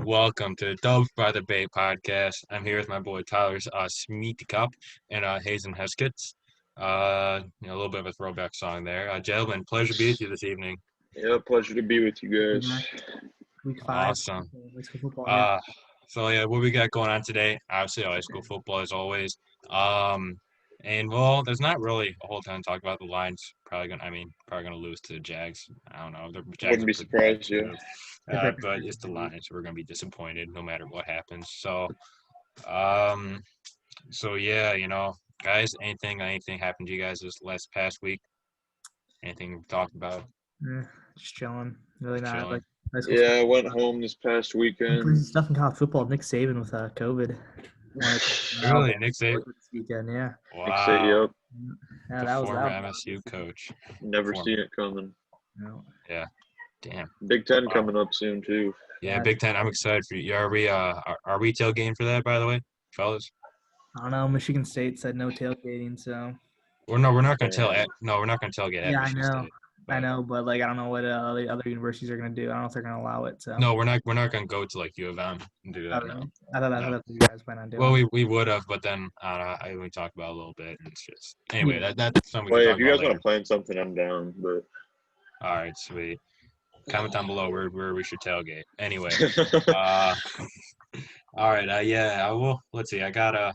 Welcome to the DUBS by the Bay podcast. I'm here with my boy Tyler Smeety Cup and Hazen Heskets. A little bit of a throwback song there. Gentlemen, pleasure to be with you this evening. Yeah, pleasure to be with you guys. Week 5. Awesome. High school football. What we got going on today? Obviously, high school football as always. There's not really a whole ton to talk about. The Lions probably gonna lose to the Jags. I don't know. The Jags Wouldn't be surprised, yeah. But it's the Lions. We're gonna be disappointed no matter what happens. So, guys, anything happened to you guys this past week? Anything we talked about? Just chilling. Really not. Chilling. Yeah, I went home this past weekend. Stuff in college football. Nick Saban with COVID. Really, Nick Saban? This weekend, yeah. Wow. Nick Saban, yep. Yeah, The that was former that. MSU coach. Never seen it coming. No. Yeah. Damn. Big Ten coming up soon too. Yeah, Big Ten. I'm excited for you. Are we tailgating for that, by the way, fellas? I don't know. Michigan State said no tailgating, so. We're not gonna tailgate. Yeah, at I Michigan know. State, I know, but I don't know what the other universities are going to do. I don't know if they're going to allow it. So. No, we're not gonna go to U of M and do that. No. I thought that's what you guys plan on doing. Well, we would have, but then we talked about it a little bit, and it's just anyway. That's something we Well, can yeah, talk if you guys about want to plan something, I'm down. But all right, sweet. Comment down below where we should tailgate. Anyway, all right. Let's see. We got a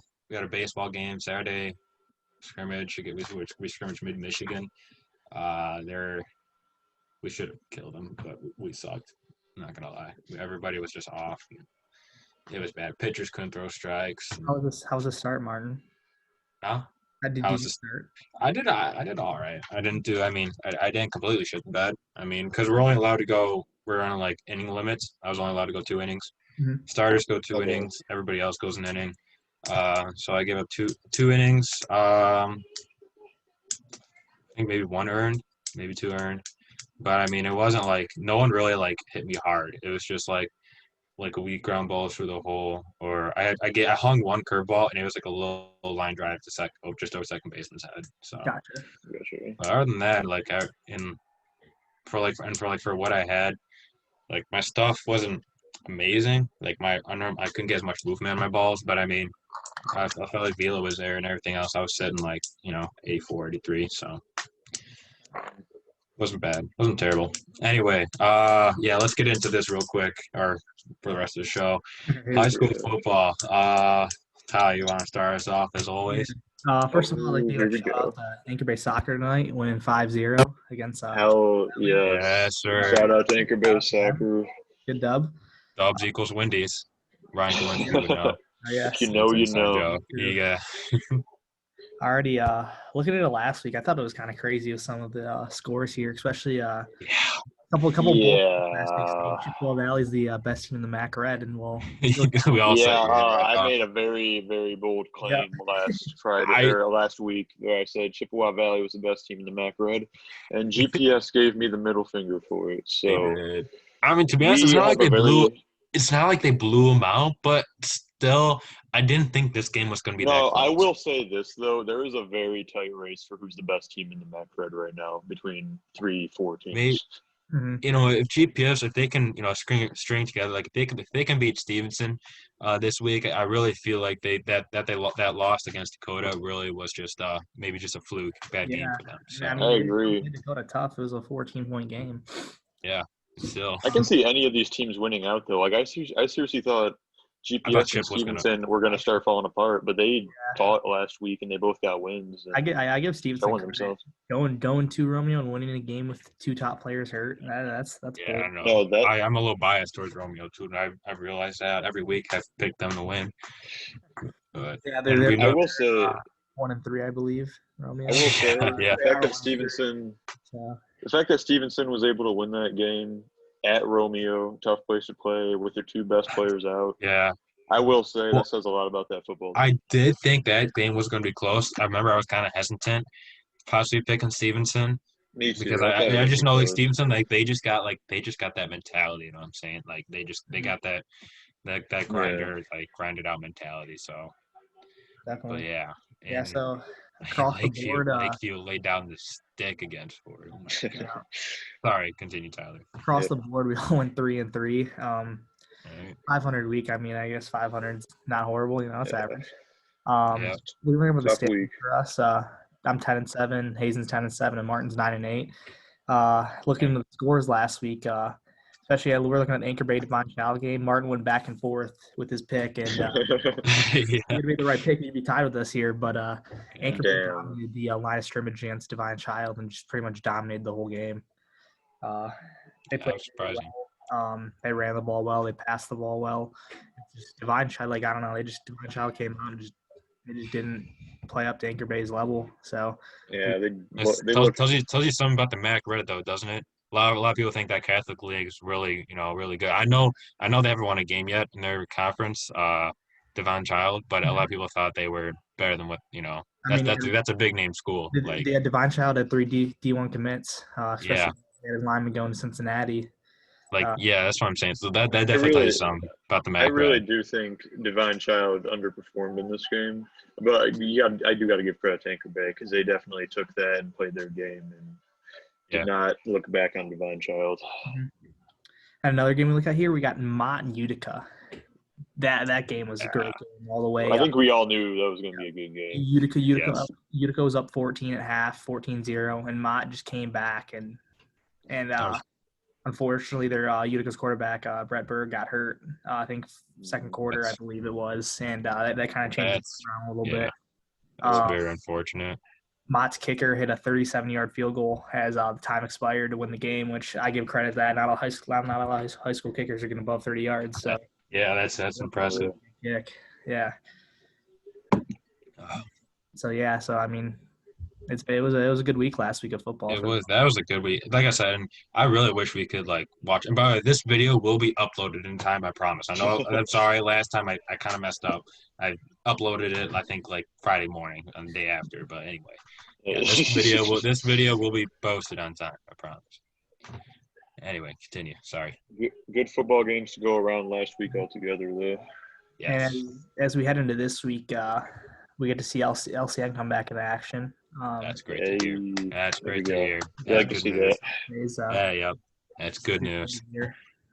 baseball game Saturday. Scrimmage. We scrimmage mid-Michigan. We should have killed them, but we sucked. I'm not gonna lie. Everybody was just off. It was bad. Pitchers couldn't throw strikes. How was the start, Martin? Huh? How did you start? I did all right. I didn't completely shit the bed. Because we're only allowed to go. We're on inning limits. I was only allowed to go 2 innings. Mm-hmm. Starters go 2 innings. Everybody else goes an inning. So I gave up two innings. I think maybe 1 earned, maybe 2 earned. But it wasn't no one really hit me hard. It was just like a weak ground balls through the hole, or I hung 1 curveball and it was a little line drive to just over second baseman's head. So Gotcha. But other than that, for what I had, my stuff wasn't amazing. I couldn't get as much movement on my balls, but I felt like Vila was there and everything else. I was sitting 84, 83, so wasn't bad. Wasn't terrible. Anyway, let's get into this real quick, or for the rest of the show. High school football. Ty, you want to start us off as always? First of all, I'd like to give a shout out to Anchor Bay Soccer tonight, winning 5-0 against. Hell yeah. Yes, sir. Shout out to Anchor Bay Soccer. Good dub. Dubs equals Wendy's. Ryan Colinski would know. Yeah. If you know, you know. Yeah. Already looking at it last week, I thought it was kind of crazy with some of the scores here, especially a couple. Yeah. Chippewa Valley's the best team in the MAC Red, and I made a very, very bold claim last week where I said Chippewa Valley was the best team in the MAC Red, and GPS gave me the middle finger for it. So, to be honest, it's not like they blew them out, but still, I didn't think this game was going to be that close. I will say this, though. There is a very tight race for who's the best team in the MAC Red right now between 3-4 teams. Maybe, if GPS, if they can, string together, if they can beat Stevenson this week, I really feel like that loss against Dakota really was just maybe just a fluke, bad game for them. So. I agree. Dakota tough. It was a 14-point game. Yeah, still. I can see any of these teams winning out, though. I seriously thought GPS and Stevenson were going to start falling apart, but they fought last week and they both got wins. I give Stevenson going to Romeo and winning a game with 2 top players hurt. That's yeah. I don't know. I'm a little biased towards Romeo too, and I've realized that every week I've picked them to win. But I will say 1-3, I believe. Romeo. I will say the fact that Stevenson was able to win that game at Romeo, tough place to play with their 2 best players out. Yeah. I will say that says a lot about that football team. I did think that game was going to be close. I remember I was kind of hesitant, possibly picking Stevenson. Me too. Because I just know Stevenson, they just got that mentality. You know what I'm saying? They got that that grinder, like grinded out mentality. So, Definitely. but yeah. Yeah. And So across the board, Lakeview laid down the stick against Ford. Oh my God. Sorry, continue, Tyler. Across the board, we all went 3-3. Right. 500 week. I mean, I guess 500 is not horrible. It's average. Yeah. We were able to Tough stay week. for us. I'm 10-7. Hazen's 10-7, and Martin's 9-8. Looking at the scores last week, especially we're looking at the Anchor Bay Divine Child game. Martin went back and forth with his pick, and he made the right pick. He'd be tied with us here, but Anchor Bay dominated the line of scrimmage against Divine Child and just pretty much dominated the whole game. They played surprising. well. They ran the ball well. They passed the ball well. Just Divine Child, I don't know. Divine Child came out and they just didn't play up to Anchor Bay's level. So yeah, tells you something about the MAC Red though, doesn't it? A lot of people think that Catholic League is really really good. I know they haven't won a game yet in their conference, Divine Child, but a lot of people thought they were better than what that's a big name school. They had Divine Child at 3 D1 commits, especially they had a lineman going to Cincinnati. That's what I'm saying. So that definitely tells you something about the MAC. I really do think Divine Child underperformed in this game, but I do got to give credit to Anchor Bay because they definitely took that and played their game and did not look back on Divine Child. And another game we look at here, we got Mott and Utica. That game was a great game all the way. I think we all knew that was going to be a good game. Utica was up 14 at half, 14-0, and Mott just came back and unfortunately, their Utica's quarterback, Brett Berg, got hurt, I think second quarter, I believe it was, and that kind of changed it around a little bit. That's very unfortunate. Mott's kicker hit a 37-yard field goal as the time expired to win the game, which I give credit to that. Not all high school kickers are getting above 30 yards. So yeah, that's impressive. Kick. Yeah. So I mean, it was a good week last week of football. That was a good week. Like I said, and I really wish we could watch. And by the way, this video will be uploaded in time. I promise. I know. I'm sorry. Last time I kind of messed up. I uploaded it I think Friday morning on the day after. But anyway, this video will be posted on time. I promise. Anyway, continue. Sorry. Good football games to go around last week altogether, though. Yes. And as we head into this week, we get to see LCN come back into action. That's great to hear. That's great to hear. Like to see that. That's good news.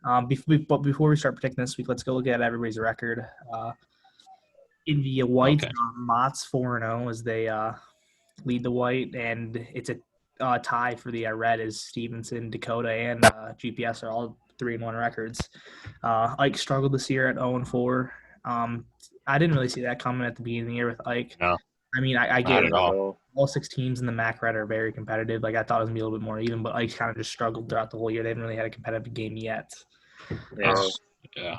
But before we start predicting this week, let's go look at everybody's record. In the white, Mott's 4-0 as they lead the white, and it's a tie for the red as Stevenson, Dakota, and GPS are all 3-1 records. Ike struggled this year at 0-4. I didn't really see that coming at the beginning of the year with Ike. No. I mean, I get it. All 6 teams in the MAC Red are very competitive. I thought it was going to be a little bit more even, but Ike kind of just struggled throughout the whole year. They haven't really had a competitive game yet. Yeah.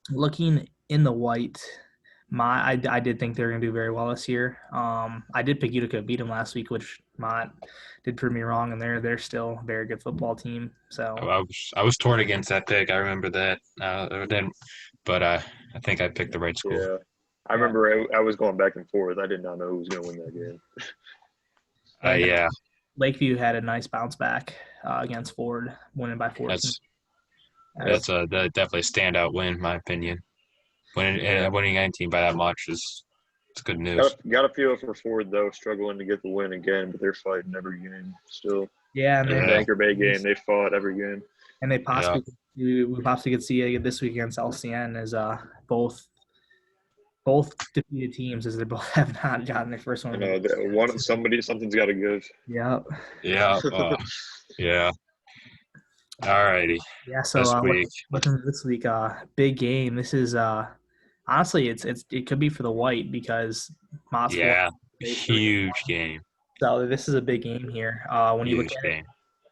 Looking in the white, I did think they were going to do very well this year. I did pick Utica to beat them last week, which Mott did prove me wrong, and they're still a very good football team. So I was torn against that pick. I remember that. But I think I picked the right school. Yeah. I remember I was going back and forth. I did not know who was going to win that game. Yeah. Lakeview had a nice bounce back against Ford, winning by 14. That's definitely a standout win, in my opinion. Winning 19 by that much is good news. Got to feel for Ford, though, struggling to get the win again, but they're fighting every game still. Yeah. And the Anchor Bay game, they fought every game. And they we possibly could see it this week against LCN as both defeated teams as they both have not gotten their first one. I know something's got to give. Yeah. Yeah. Yeah. All righty. Yeah. So this week, big game. This is honestly, it could be for the white because Mott's huge game. So this is a big game here. When you look at it,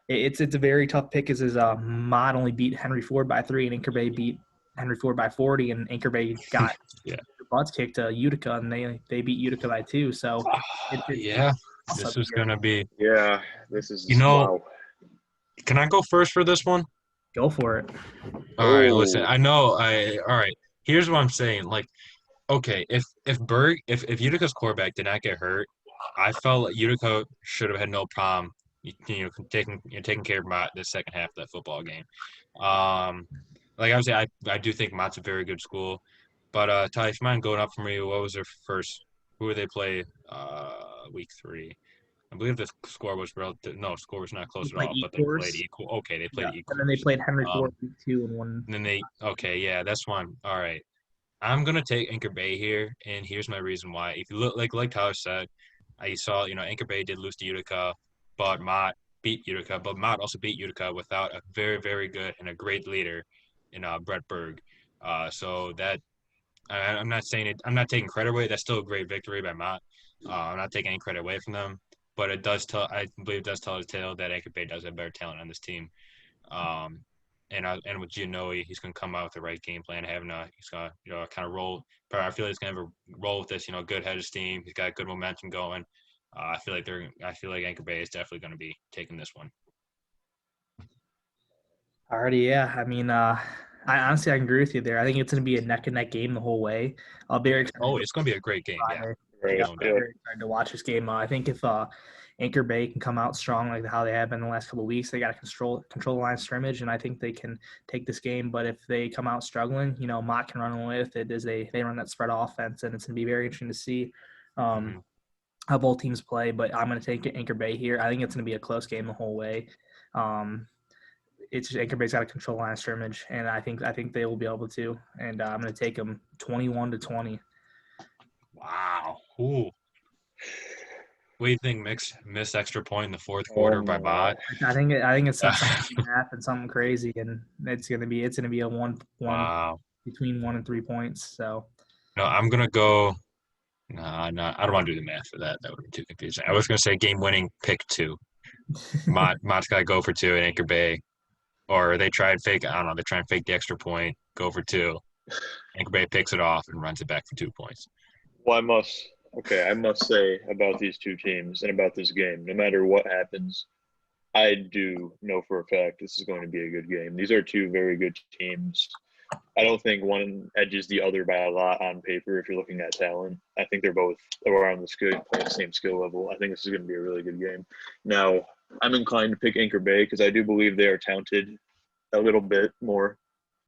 it's a very tough pick. Is Mott only beat Henry Ford by 3, and Anchor Bay beat Henry Ford by 40, and Anchor Bay got their butts kicked to Utica, and they beat Utica by 2. So this is gonna be this is wow. Can I go first for this one? Go for it. All right, listen. I know. All right. Here's what I'm saying. Okay, if Utica's quarterback did not get hurt, I felt like Utica should have had no problem, taking care of Mott the second half of that football game. like I was saying, I do think Mott's a very good school. But Ty, if you mind going up for me, what was their first? Who did they play? Week 3. I believe the score was relative. No, score was not They close at played all. But they played Ecorse. equal. Okay, they Yeah, played and then they equals. played Henry Um, Ford week 2 and won. and then they. Okay, yeah, that's one. All right. I'm gonna take Anchor Bay here, and here's my reason why. If you look like Tyler said, I saw Anchor Bay did lose to Utica, but Mott beat Utica. But Mott also beat Utica without a very very good and a great leader in Brett Berg. So that I'm not saying it. I'm not taking credit away. That's still a great victory by Mott. I'm not taking any credit away from them, but it does tell. I believe it does tell the tale that Anchor Bay does have better talent on this team. Um, and with Giannoli, he's going to come out with the right game plan. He's going to kind of roll. But I feel like he's going to have a roll with this. Good head of steam. He's got good momentum going. I feel like Anchor Bay is definitely going to be taking this one. Already, yeah. I mean, I honestly I can agree with you there. I think it's going to be a neck and neck game the whole way. I'll be very excited. Oh, it's going to be a great game. Yeah. Very excited to watch this game. I think if Anchor Bay can come out strong like how they have been the last couple of weeks, they got to control the line of scrimmage, and I think they can take this game. But if they come out struggling, Mott can run away with it as they run that spread offense, and it's going to be very interesting to see how both teams play. But I'm going to take Anchor Bay here. I think it's going to be a close game the whole way. It's just Anchor Bay's got to control line of scrimmage, and I think they will be able to. And I'm going to take them 21-20. Wow. Ooh. What do you think? Missed extra point in the fourth quarter by Mott. I think it's something math and something crazy, and it's gonna be a one between 1 and 3 points. So no, I'm gonna go. No, I don't want to do the math for that. That would be too confusing. I was gonna say game-winning pick 2. Mott's got to go for 2 in Anchor Bay, or they try and fake. I don't know. They try and fake the extra point, go for 2. Anchor Bay picks it off and runs it back for 2 points. Well, I must say about these two teams and about this game, no matter what happens, I do know for a fact this is going to be a good game. These are two very good teams. I don't think one edges the other by a lot on paper if you're looking at talent. I think they're both around the same skill level. I think this is going to be a really good game. Now, I'm inclined to pick Anchor Bay because I do believe they are talented a little bit more,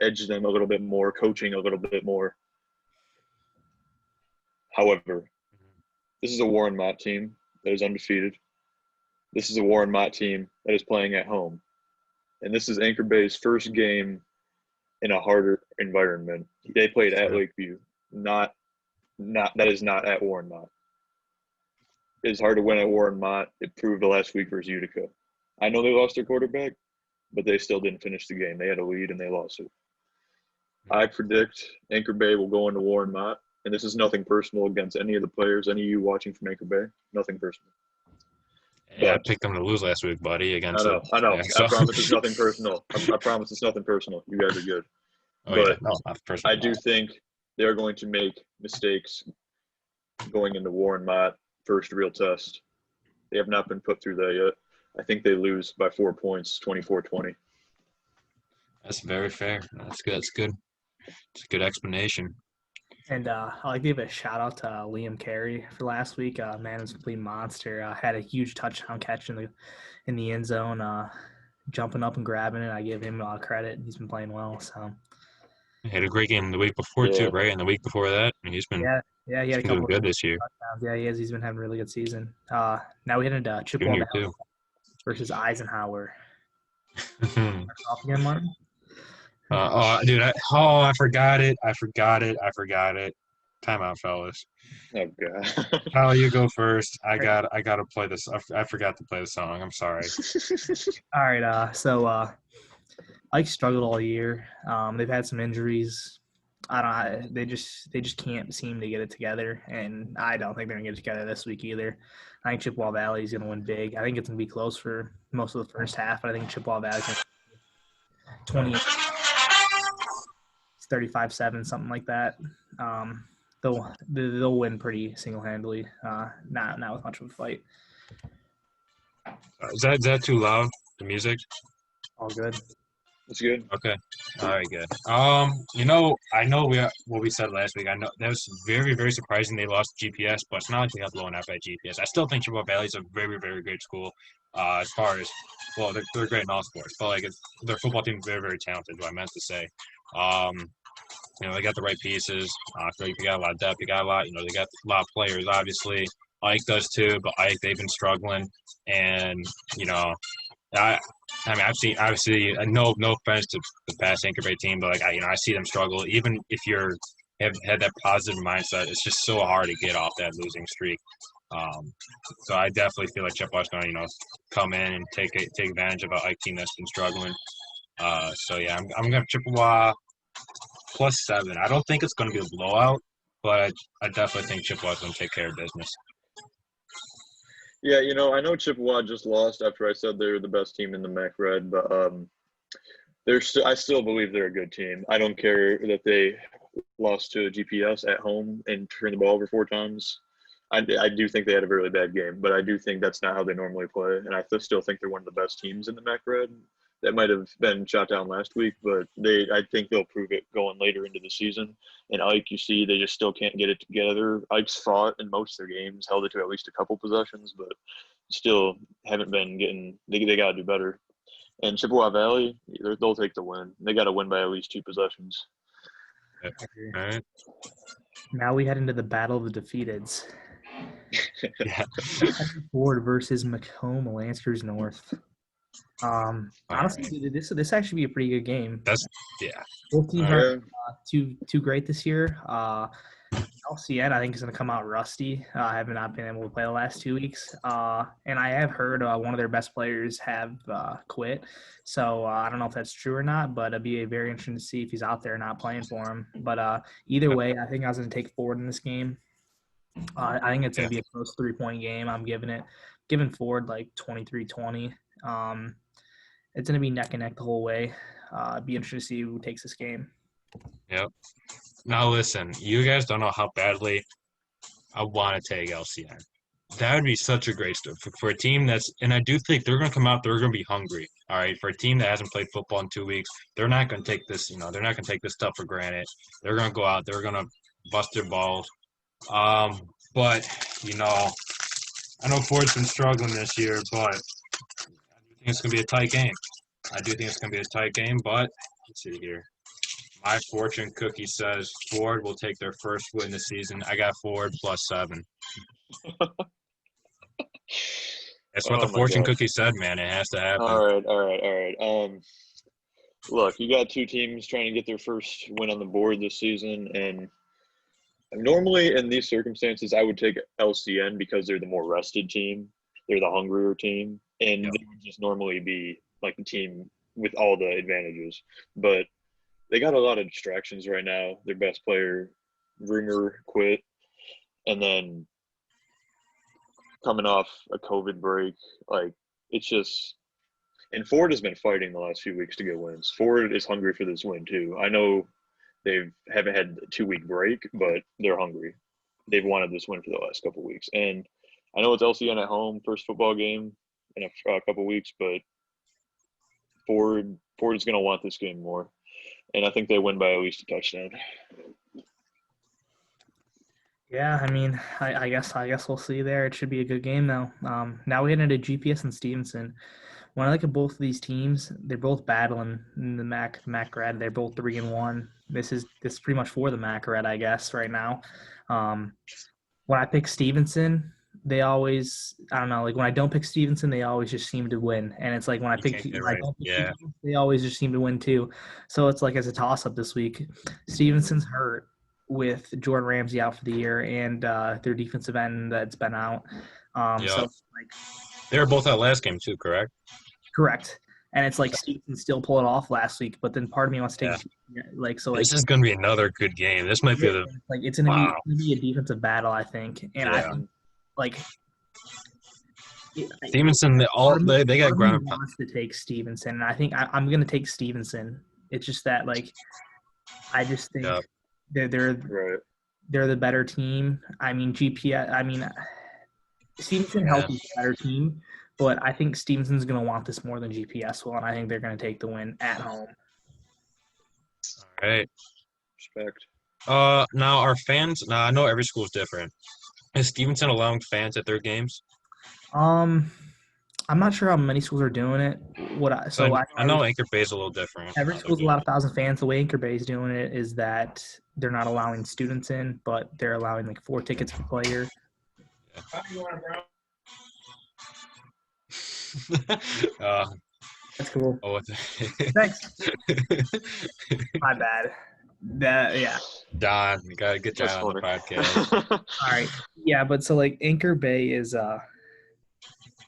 edge them a little bit more, coaching a little bit more. However, this is a Warren Mott team that is undefeated. This is a Warren Mott team that is playing at home. And this is Anchor Bay's first game in a harder environment. They played at Lakeview. That is not at Warren Mott. It's hard to win at Warren Mott. It proved last week versus Utica. I know they lost their quarterback, but they still didn't finish the game. They had a lead and they lost it. I predict Anchor Bay will go into Warren Mott. And this is nothing personal against any of the players, any of you watching from Anchor Bay. Nothing personal. Yeah, I picked them to lose last week, buddy. Against I know. I promise it's nothing personal. I promise it's nothing personal. You guys are good. I do think they're going to make mistakes going into Warren Mott first real test. They have not been put through that yet. I think they lose by 4 points, 24-20. That's very fair. That's good. That's good. It's a good explanation. And I'd like to give a shout out to Liam Carey for last week. Man is a complete monster. Had a huge touchdown catch in the end zone, jumping up and grabbing it. I give him credit. He's been playing well. So he had a great game the week before too, right? And the week before that, he's been he had a couple good this year. Touchdowns. Yeah, he has. He's been having a really good season. Now we head into Chippewa Valley versus Eisenhower. Off again, Martin. Dude, I forgot it. Timeout, fellas. Oh god. Kyle, you go first. I gotta play this. I forgot to play the song. I'm sorry. All right. So Ike struggled all year. They've had some injuries. They just can't seem to get it together, and I don't think they're gonna get it together this week either. I think Chippewa Valley is gonna win big. I think it's gonna be close for most of the first half, but I think Chippewa Valley is gonna 35-7, something like that. They'll win pretty single-handedly, not with much of a fight. Is that too loud? The music? All good. It's good. Okay. All right, good. I know what we said last week. I know that was very, very surprising they lost GPS, but it's not like they got blown out by GPS. I still think Chippewa Valley is a very, very good school. As far as they're great in all sports, but their football team is very, very talented. What I meant to say. They got the right pieces. I feel like they got a lot of depth. They got a lot. They got a lot of players. Obviously, Ike does too, but Ike they've been struggling, and I mean, I've seen obviously no offense to the past Anchor Bay team, but I see them struggle. Even if have had that positive mindset, it's just so hard to get off that losing streak. So I definitely feel like Chippewa's going to come in and take advantage of an Ike team that's been struggling. So yeah, I'm going to Chippewa +7. I don't think it's going to be a blowout, but I definitely think Chippewa's going to take care of business. Yeah, I know Chippewa just lost after I said they're the best team in the MAC Red, but I still believe they're a good team. I don't care that they lost to GPS at home and turned the ball over 4 times. I do think they had a really bad game, but I do think that's not how they normally play, and I still think they're one of the best teams in the MAC Red. That might have been shot down last week, but I think they'll prove it going later into the season. And Ike, you see, they just still can't get it together. Ike's fought in most of their games, held it to at least a couple possessions, but still haven't been getting. They got to do better. And Chippewa Valley, they'll take the win. They got to win by at least 2 possessions. All right. Now we head into the battle of the defeateds. Yeah. Ford versus Macomb, Lancers North. Honestly, this actually be a pretty good game. Both teams aren't too great this year. LCN, I think, is going to come out rusty. I have not been able to play the last 2 weeks. And I have heard one of their best players have quit. So I don't know if that's true or not, but it'd be very interesting to see if he's out there not playing for him. But either way, I think I was going to take Ford in this game. I think it's going to be a close 3-point game. I'm giving Ford like 23-20. It's going to be neck and neck the whole way. Be interested to see who takes this game. Yep. Now listen, you guys don't know how badly I want to take LCN. That would be such a great story for a team that's – and I do think they're going to come out, they're going to be hungry, all right? For a team that hasn't played football in 2 weeks, they're not going to take this – they're not going to take this stuff for granted. They're going to go out, they're going to bust their balls. But, I know Ford's been struggling this year, but I think it's going to be a tight game. But let's see here. My fortune cookie says Ford will take their first win this season. I got Ford +7. That's what the fortune cookie said, man. It has to happen. All right. Look, you got 2 teams trying to get their first win on the board this season, and normally in these circumstances, I would take LCN because they're the more rested team. They're the hungrier team, and they would just normally be like the team with all the advantages. But they got a lot of distractions right now. Their best player, Rumor, quit. And then coming off a COVID break, it's just – and Ford has been fighting the last few weeks to get wins. Ford is hungry for this win too. I know they haven't had a 2-week break, but they're hungry. They've wanted this win for the last couple of weeks. And I know it's LCN at home, first football game in a couple of weeks, but Ford is going to want this game more. And I think they win by at least a touchdown. Yeah, I mean, I guess we'll see there. It should be a good game though. Now we get into GPS and Stevenson. When I look at both of these teams, they're both battling in the MAC Red. They're both 3-1. This is pretty much for the MAC Red, I guess, right now. When I pick Stevenson, they always – I don't know. Like when I don't pick Stevenson, they always just seem to win. And it's like when I don't pick Stevenson, they always just seem to win too. So it's like as a toss-up this week. Stevenson's hurt with Jordan Ramsey out for the year and their defensive end that's been out. So they were both out last game too, correct? Correct. And it's like Stevenson still pulled it off last week, but then part of me wants to take this is going to be another good game. This might be it's going to be a defensive battle, I think. And I think Stevenson, they got ground wants to take Stevenson, and I think I'm going to take Stevenson. It's just that I just think they're the better team. I mean Stevenson healthy is a better team. But I think Stevenson's going to want this more than GPS will, and I think they're going to take the win at home. All right. Respect. Now, our fans – now, I know every school is different. Is Stevenson allowing fans at their games? I'm not sure how many schools are doing it. I know Anchor Bay is a little different. Every school's a lot of 1,000 fans. The way Anchor Bay is doing it is that they're not allowing students in, but they're allowing like 4 tickets per player. That's cool. Thanks. My bad. Yeah. Don, you gotta get John on the podcast. All right. Yeah, but so like Anchor Bay is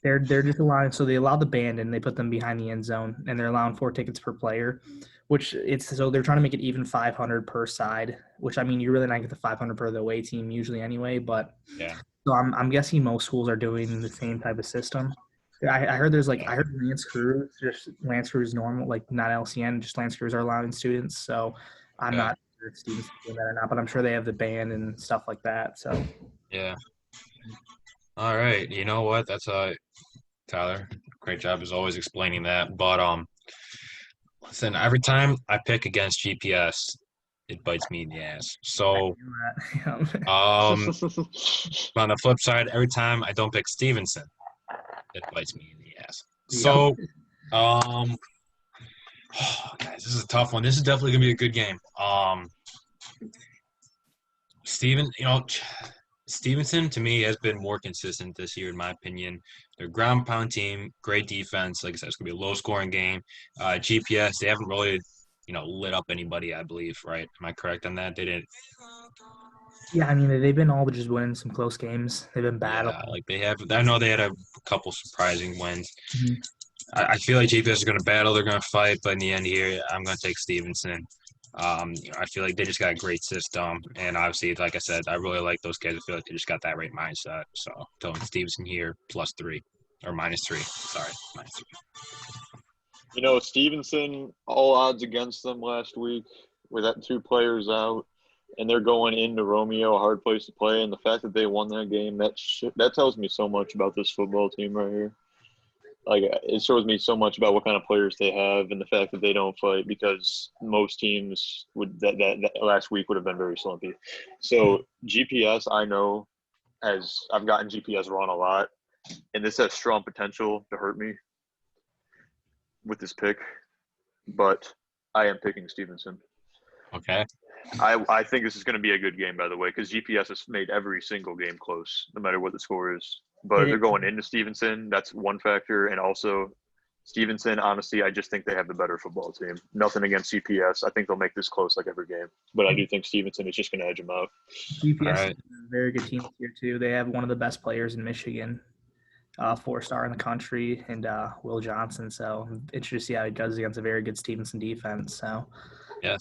they're just allowing, so they allow the band and they put them behind the end zone, and they're allowing 4 tickets per player, which so they're trying to make it even 500 per side, which I mean you're really not get the 500 per the away team usually anyway, but yeah. So I'm guessing most schools are doing the same type of system. I heard there's like I heard Lance Crews normal, like not LCN, just Lance Crews are allowing students. So I'm not sure if students are doing that or not, but I'm sure they have the band and stuff like that. So yeah. All right. You know what? That's Tyler. Great job as always explaining that. But listen, every time I pick against GPS, it bites me in the ass. So on the flip side, every time I don't pick Stevenson, it bites me in the ass. So guys, this is a tough one. This is definitely gonna be a good game. Stevenson to me has been more consistent this year in my opinion. They're a ground pound team, great defense. Like I said, it's gonna be a low scoring game. GPS, they haven't really lit up anybody, I believe, right? Am I correct on that? They didn't. Yeah, I mean they've been all just winning some close games. They've been battling. Yeah, like they have. I know they had a couple surprising wins. Mm-hmm. I feel like GPS is going to battle. They're going to fight, but in the end here, I'm going to take Stevenson. I feel like they just got a great system, and obviously, like I said, I really like those guys. I feel like they just got that right mindset. So, telling Stevenson here +3 or -3. Sorry, -3. Stevenson, all odds against them last week with that 2 players out, and they're going into Romeo, a hard place to play. And the fact that they won that game, that tells me so much about this football team right here. Like, it shows me so much about what kind of players they have and the fact that they don't fight, because most teams that last week would have been very slumpy. So GPS, I know, I've gotten GPS wrong a lot, and this has strong potential to hurt me with this pick, but I am picking Stevenson. Okay. I think this is going to be a good game, by the way, because GPS has made every single game close, no matter what the score is. But they're going into Stevenson. That's one factor. And also, Stevenson, honestly, I just think they have the better football team. Nothing against GPS. I think they'll make this close like every game. But I do think Stevenson is just going to edge them out. GPS is a very good team here, too. They have one of the best players in Michigan, 4-star in the country, and Will Johnson. So I'm interested to see how he does against a very good Stevenson defense. So Yes.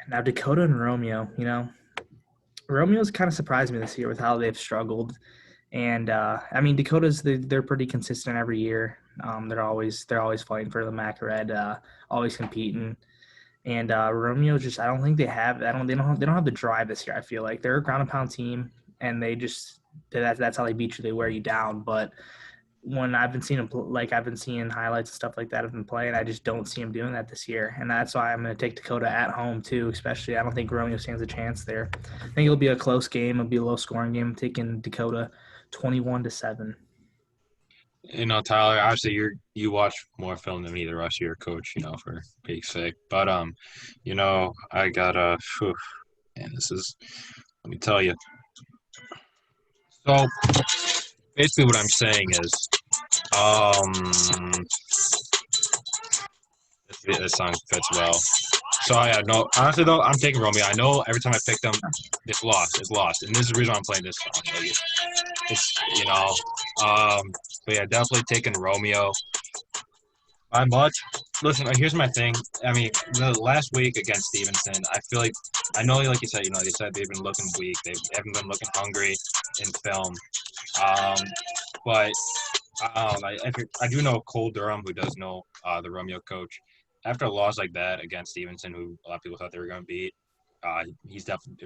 Now Dakota and Romeo, Romeo's kind of surprised me this year with how they've struggled. And I mean, Dakota's they're pretty consistent every year. They're always fighting for the MAC Red, always competing. And Romeo just, I don't think they have they don't have the drive this year. I feel like they're a ground and pound team, and they just that's how they beat you. They wear you down. But when I've been seeing them, I've been seeing highlights and stuff like that of them playing, I just don't see them doing that this year. And that's why I'm going to take Dakota at home too, especially. I don't think Romeo stands a chance there. I think it'll be a close game. It'll be a low-scoring game. I'm taking Dakota 21-7. Tyler, obviously you watch more film than either of us. You're a coach, for peak's sake. But I got and this is, let me tell you. So basically what I'm saying is, this song fits well. So honestly though, I'm taking Romeo. I know every time I pick them, it's lost. And this is the reason I'm playing this song. But yeah, definitely taking Romeo. Listen, here's my thing. I mean, the last week against Stevenson, I feel like, I know, like you said, they've been looking weak. They haven't been looking hungry in film. But I do know Cole Durham, who does know the Romeo coach. After a loss like that against Stevenson, who a lot of people thought they were going to beat,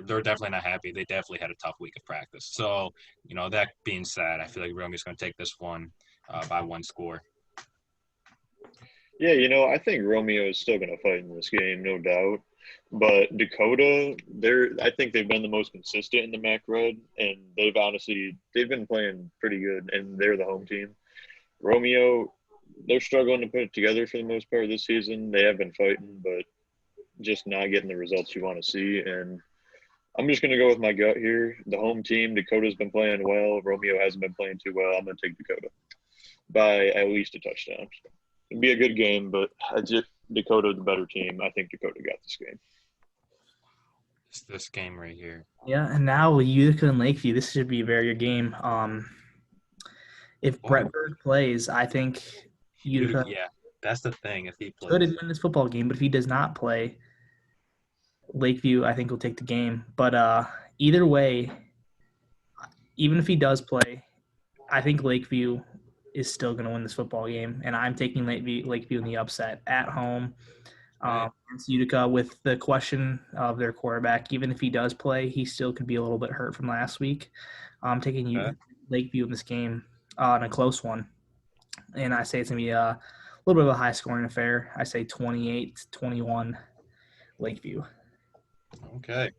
they're definitely not happy. They definitely had a tough week of practice. So, that being said, I feel like Romeo's going to take this one by 1 score. Yeah, I think Romeo is still going to fight in this game, no doubt. But Dakota, I think they've been the most consistent in the MAC Red, and they've been playing pretty good, and they're the home team. Romeo, they're struggling to put it together for the most part this season. They have been fighting, but just not getting the results you want to see. And I'm just going to go with my gut here. The home team, Dakota's been playing well. Romeo hasn't been playing too well. I'm going to take Dakota by at least a touchdown. It'll be a good game, but Dakota, the better team. I think Dakota got this game. It's this game right here. Yeah, and now Utica and Lakeview, this should be a very good game. If Brett Berg plays, I think Utica. Yeah, that's the thing. If he plays, could win this football game, but if he does not play, Lakeview, I think, will take the game. But either way, even if he does play, I think Lakeview is still going to win this football game, and I'm taking Lakeview in the upset at home against Utica with the question of their quarterback. Even if he does play, he still could be a little bit hurt from last week. I'm taking Lakeview in this game in a close one, and I say it's going to be a little bit of a high-scoring affair. I say 28-21 Lakeview. Okay.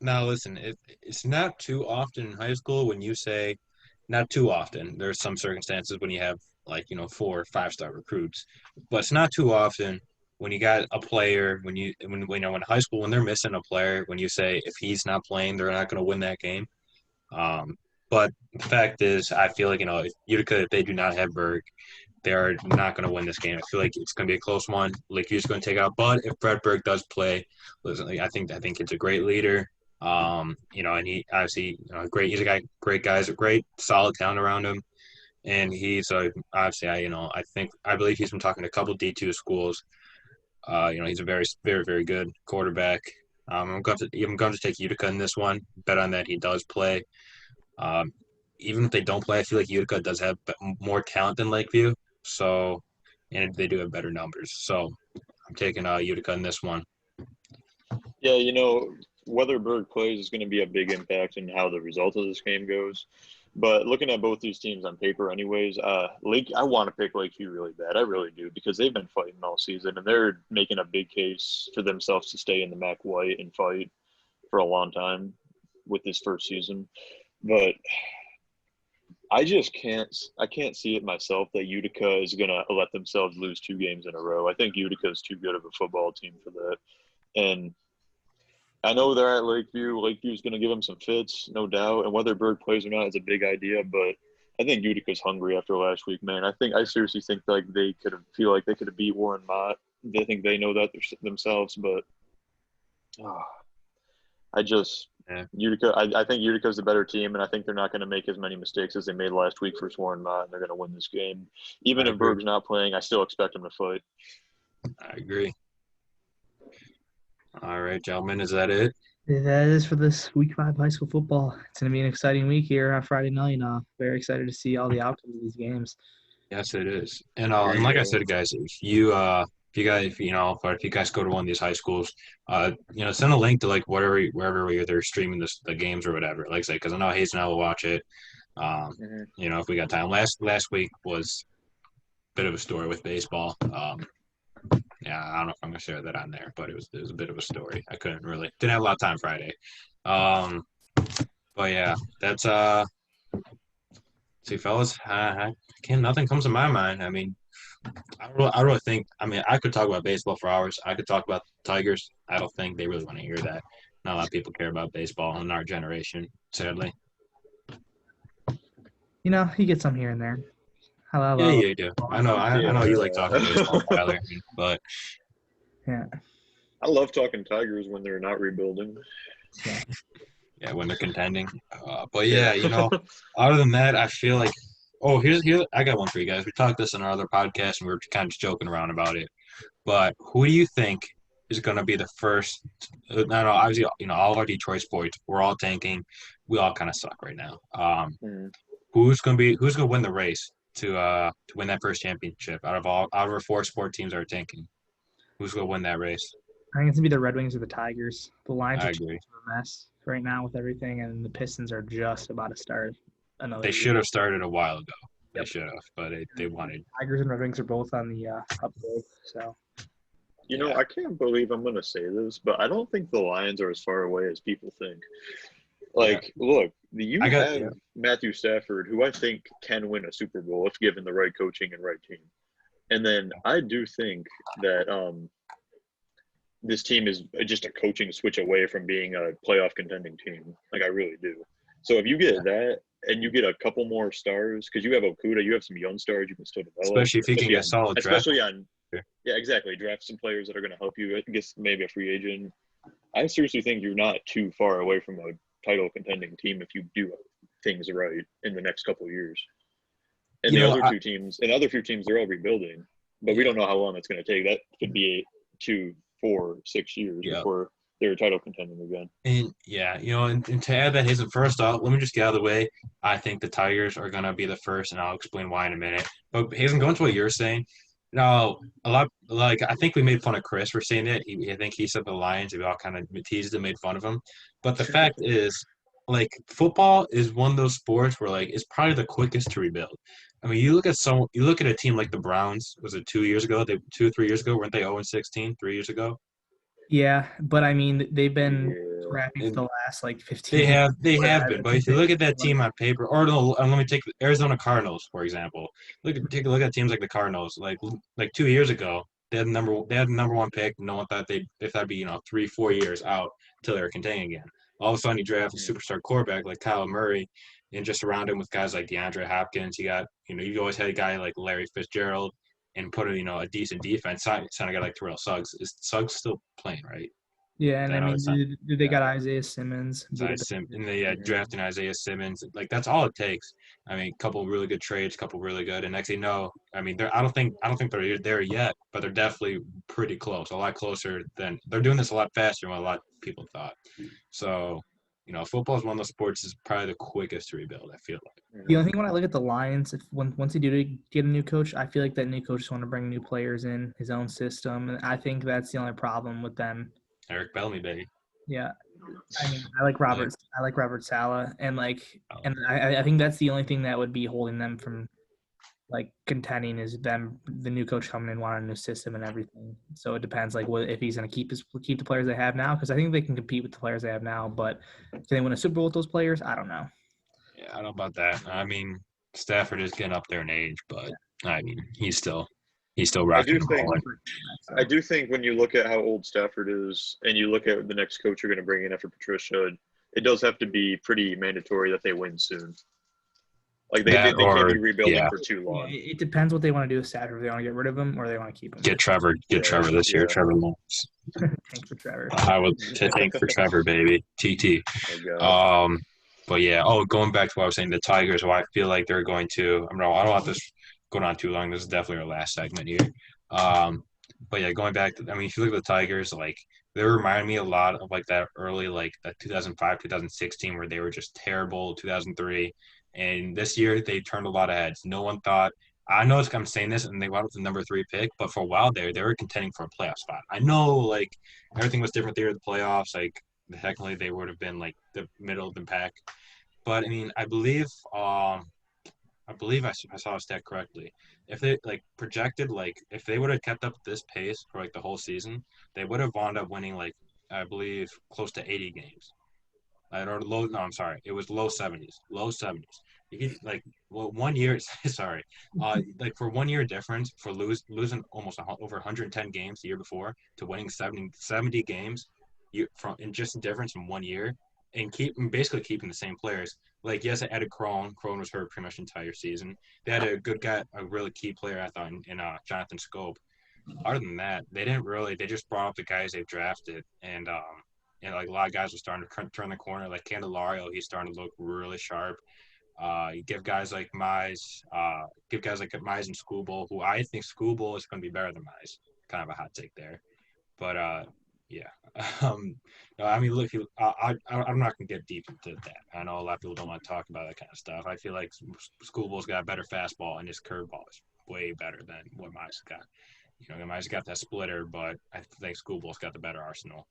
Now, listen, it's not too often in high school when you say – not too often. There's some circumstances when you have, 4 or 5-star recruits. But it's not too often when you got a player, when high school, when they're missing a player, when you say if he's not playing, they're not going to win that game. But the fact is, I feel like, if Utica, if they do not have Berg, they are not going to win this game. I feel like it's going to be a close one. Lakeview's going to take out. But if Brett Berg does play, listen, I think it's a great leader. And he obviously, great. He's a guy, great guys, a great solid talent around him, and he's obviously, I believe he's been talking to a couple D2 schools. He's a very, very, very good quarterback. I'm going to take Utica in this one. Bet on that he does play. Even if they don't play, I feel like Utica does have more talent than Lakeview. So, and they do have better numbers. So, I'm taking Utica in this one. Yeah, whether Berg plays is going to be a big impact in how the result of this game goes. But looking at both these teams on paper anyways, I want to pick Lakeview really bad. I really do, because they've been fighting all season, and they're making a big case for themselves to stay in the MAC White and fight for a long time with this first season. But I can't see it myself that Utica is going to let themselves lose 2 games in a row. I think Utica is too good of a football team for that. And I know they're at Lakeview. Lakeview's going to give them some fits, no doubt. And whether Berg plays or not is a big idea. But I think Utica's hungry after last week, man. I seriously think they feel like they could have beat Warren Mott. They think they know that themselves. But Utica. I think Utica's the better team, and I think they're not going to make as many mistakes as they made last week versus Warren Mott, and they're going to win this game. Even if Berg's not playing, I still expect them to fight. I agree. All right, gentlemen, is that it? That is for this Week 5 high school football. It's going to be an exciting week here on Friday night. Very excited to see all the outcomes of these games. Yes, it is. And like I said, guys, if you guys go to one of these high schools, send a link to wherever they're streaming the games or whatever. Like I say, because I know Hayes and I will watch it. If we got time. Last week was a bit of a story with baseball. Yeah, I don't know if I'm gonna share that on there, but it was a bit of a story. I didn't have a lot of time Friday. But yeah, that's see, fellas, nothing comes to my mind. I mean, I really think. I mean, I could talk about baseball for hours. I could talk about the Tigers. I don't think they really want to hear that. Not a lot of people care about baseball in our generation, sadly. You get some here and there. Yeah, you do. I know you like talking baseball, Tyler, but yeah, I love talking Tigers when they're not rebuilding. Yeah, when they're contending. But yeah, other than that, I feel like. Oh, here's I got one for you guys. We talked this in our other podcast, and we were kind of just joking around about it. But who do you think is going to be the first? Obviously, all of our Detroit sports, we're all tanking. We all kind of suck right now. Who's going to win the race to win that first championship out of our 4 sport teams that are tanking? Who's going to win that race? I think it's going to be the Red Wings or the Tigers. The Lions are agree. A mess right now with everything, and the Pistons are just about to start another. They should have started a while ago. They should have, but they wanted. Tigers and Red Wings are both on the upgrade, so. I can't believe I'm going to say this, but I don't think the Lions are as far away as people think. Look, You have Matthew Stafford, who I think can win a Super Bowl if given the right coaching and right team. And then I do think that this team is just a coaching switch away from being a playoff contending team. Like, I really do. So if you get that and you get a couple more stars, because you have Okuda, you have some young stars you can still develop. Especially if you can get solid draft. Especially on – yeah, exactly. Draft some players that are going to help you. I guess maybe a free agent. I seriously think you're not too far away from a title contending team if you do things right in the next couple of years. And the other few teams, they're all rebuilding, but we don't know how long it's going to take. That could be 2, 4, 6 years before they're title contending again. And and to add that, Hazen, first off, let me just get out of the way. I think the Tigers are going to be the first, and I'll explain why in a minute. But Hazen, going to what you're saying, I think we made fun of Chris for saying that. I think he said the Lions. We all kind of teased and made fun of him. But the fact is, like, football is one of those sports where, like, it's probably the quickest to rebuild. I mean, you look at a team like the Browns. Was it 2 years ago? 2 or 3 years ago, weren't they 0-16? 3 years ago. Yeah, but I mean, they've been crappy for the last 15 years. They have been. But if you look at that team on paper, or no, let me take the Arizona Cardinals, for example. Take a look at teams like the Cardinals. Like 2 years ago, they had the number one pick. No one thought that'd be 3-4 years out till they were contending again. All of a sudden, you draft a superstar quarterback like Kyle Murray, and just surround him with guys like DeAndre Hopkins. You got you always had a guy like Larry Fitzgerald. And put a decent defense. Sign a guy like Terrell Suggs. Is Suggs still playing, right? Yeah, and I mean, they got Isaiah Simmons. And they drafting Isaiah Simmons. Like, that's all it takes. I mean, a couple of really good trades, a couple of really good. And next thing you know, I mean, I don't think they're there yet, but they're definitely pretty close. A lot closer than they're doing this a lot faster than what a lot of people thought. So, football is one of those sports is probably the quickest to rebuild, I feel like. The only thing when I look at the Lions, once they do get a new coach, I feel like that new coach is want to bring new players in, his own system. And I think that's the only problem with them. Eric Bellamy, baby. Yeah. I mean, I like Robert Saleh, and I think that's the only thing that would be holding them from contending is the new coach coming in, wanting a new system and everything. So it depends if he's going to keep the players they have now, because I think they can compete with the players they have now. But can they win a Super Bowl with those players? I don't know. Yeah, I don't know about that. I mean, Stafford is getting up there in age, but I mean, he's still rocking and rolling. I do think when you look at how old Stafford is, and you look at the next coach you're going to bring in after Patricia, it does have to be pretty mandatory that they win soon. Like they can't be rebuilding for too long. It depends what they want to do with Stafford. If they want to get rid of him or they want to keep him. Get Trevor this year. Trevor Lawrence. Tank for Trevor. I would tank for Trevor, baby. TT. But yeah. Going back to what I was saying, the Tigers. I feel like they're going to. I don't want this going on too long. This is definitely our last segment here. But yeah, going back to. I mean, if you look at the Tigers, they remind me a lot of that early that 2005, 2016, where they were just terrible. 2003. And this year, they turned a lot of heads. No one thought – I know I'm saying this, and they went with the number 3 pick, but for a while there, they were contending for a playoff spot. I know, everything was different there at the playoffs. Technically, they would have been, the middle of the pack. But, I mean, I believe I saw a stat correctly. If they, projected, if they would have kept up this pace for, the whole season, they would have wound up winning, I believe, close to 80 games. It was low 70s. Low 70s. You get 1 year. Sorry, for 1 year difference for losing almost over 110 games the year before to winning 70 games, just difference in 1 year, and basically keeping the same players. Yes, I added Crone. Crone was hurt pretty much the entire season. They had a good guy, a really key player, I thought, in Jonathan Scope. Other than that, they didn't really. They just brought up the guys they've drafted, and a lot of guys are starting to turn the corner. Like Candelario, he's starting to look really sharp. You give guys like Mize, and Schoolbowl, who I think Schoolbowl is going to be better than Mize. Kind of a hot take there. But, yeah. No, I mean, look, I'm not going to get deep into that. I know a lot of people don't want to talk about that kind of stuff. I feel like Schoolbowl's got a better fastball, and his curveball is way better than what Mize got. Mize got that splitter, but I think Schoolbowl's got the better arsenal.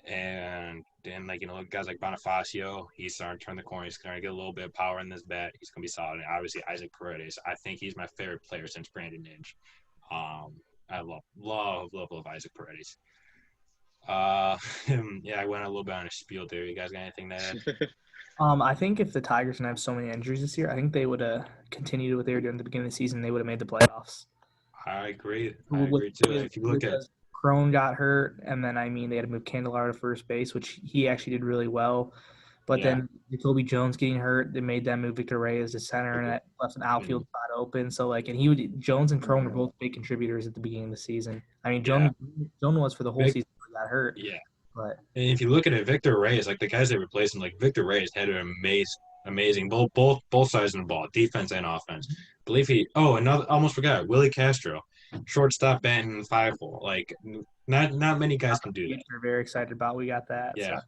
And then, guys like Bonifacio, he's starting to turn the corner. He's going to get a little bit of power in this bat. He's going to be solid. And obviously, Isaac Paredes, I think he's my favorite player since Brandon Ninge. I love Isaac Paredes. Yeah, I went a little bit on a spiel there. You guys got anything to add? I think if the Tigers didn't have so many injuries this year, I think they would have continued what they were doing at the beginning of the season. They would have made the playoffs. I agree. I agree too. If you look at Crone got hurt, and then they had to move Candelar to first base, which he actually did really well. But then Jacoby Jones getting hurt, they made them move Victor Reyes to center, and that left an outfield spot open. So Jones and Crone were both big contributors at the beginning of the season. I mean, Jones was for the whole season before he got hurt. Yeah. But and if you look at it, Victor Reyes, like the guys they replaced him, like Victor Reyes had an amazing both sides of the ball, defense and offense. I believe almost forgot Willie Castro, shortstop, batting 5-hole. Like not many guys can do that. We're very excited about we got that. Yeah,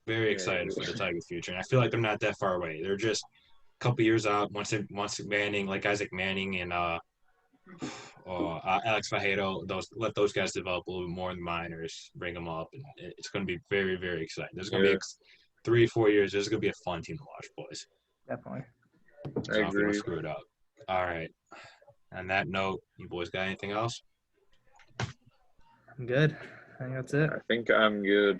very excited for the Tigers' future, and I feel like they're not that far away. They're just a couple years out. Once Manning, like Isaac Manning and Alex Fajardo, let those guys develop a little bit more in the minors, bring them up, and it's going to be very, very exciting. There's going to be 3-4 years. This is going to be a fun team to watch, boys. Definitely. I agree. Screw it up. All right. On that note, you boys got anything else? I'm good. I think that's it. I think I'm good.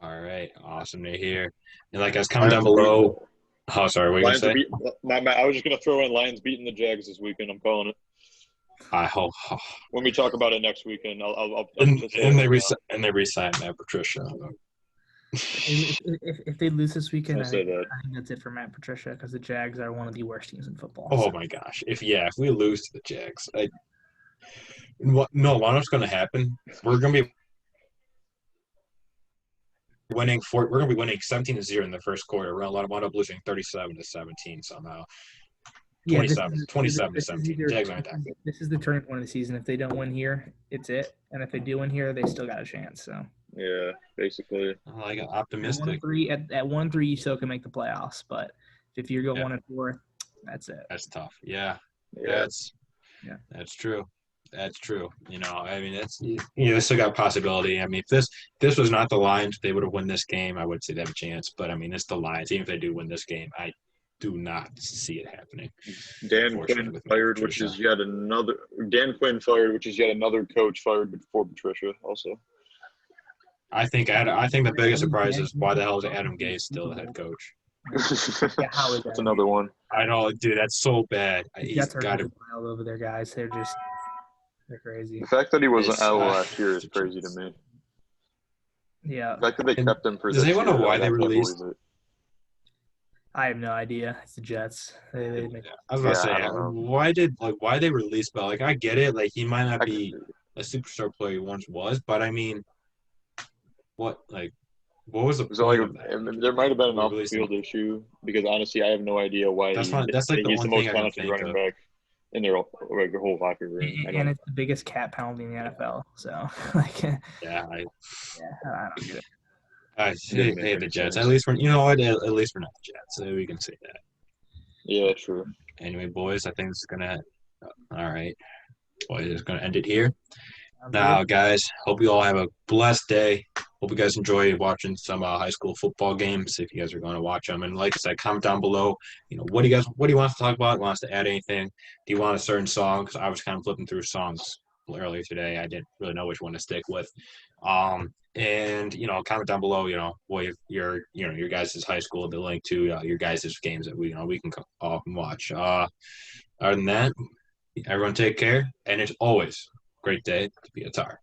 All right. Awesome to hear. And like I was coming down below. Oh, sorry. What were you going to say? I was just going to throw in Lions beating the Jags this weekend. I'm calling it. I hope. When we talk about it next weekend, I'll and they re-signed Matt Patricia. If they lose this weekend, I think that. that's it for Matt Patricia because the Jags are one of the worst teams in football. Oh my gosh! If we lose to the Jags, what's going to happen? We're going to be winning 17-0 in the first quarter. We're going to wind up losing 37-17 somehow. 27-17. Jags aren't that good. This is the turning point of the season. If they don't win here, it's it. And if they do win here, they still got a chance. So yeah, basically. I got optimistic. At 1-3, you still can make the playoffs. But if you go 1-4, that's it. That's tough. Yeah. That's true. That's true. I mean, they still got possibility. I mean, if this was not the Lions, they would have won this game. I would say they have a chance. But I mean, it's the Lions. Even if they do win this game, I do not see it happening. Dan Quinn fired, which is yet another coach fired before Patricia. Also, I think the biggest surprise is why the hell is Adam Gase still the head coach? That's another one. I know, dude. That's so bad. He's got to wild over there, guys. They're crazy. The fact that he wasn't out last year is crazy to me. Yeah. The fact that they kept him for. Does anyone know why they released? I have no idea. It's the Jets. I was about to say, why they released Bell? Like, I get it. Like, he might not be a superstar player he once was, but I mean, what was the point of that? There might have been an off-field issue because honestly, I have no idea why. That's like the one thing I can think running back in their whole locker room. And it's the biggest cap penalty in the NFL. So, I don't get it. I hate the Jets. At least we're not the Jets, so we can say that. Yeah, true. Anyway, boys, I think this is gonna. All right, boys, it's gonna end it here. Now, guys, hope you all have a blessed day. Hope you guys enjoy watching some high school football games if you guys are going to watch them. And like I said, comment down below. What do you want us to talk about? Want us to add anything? Do you want a certain song? Because I was kind of flipping through songs earlier today. I didn't really know which one to stick with. And comment down below. What your guys' high school, the link to your guys' games that we can all watch. Other than that, everyone take care, and it's always a great day to be a Tar.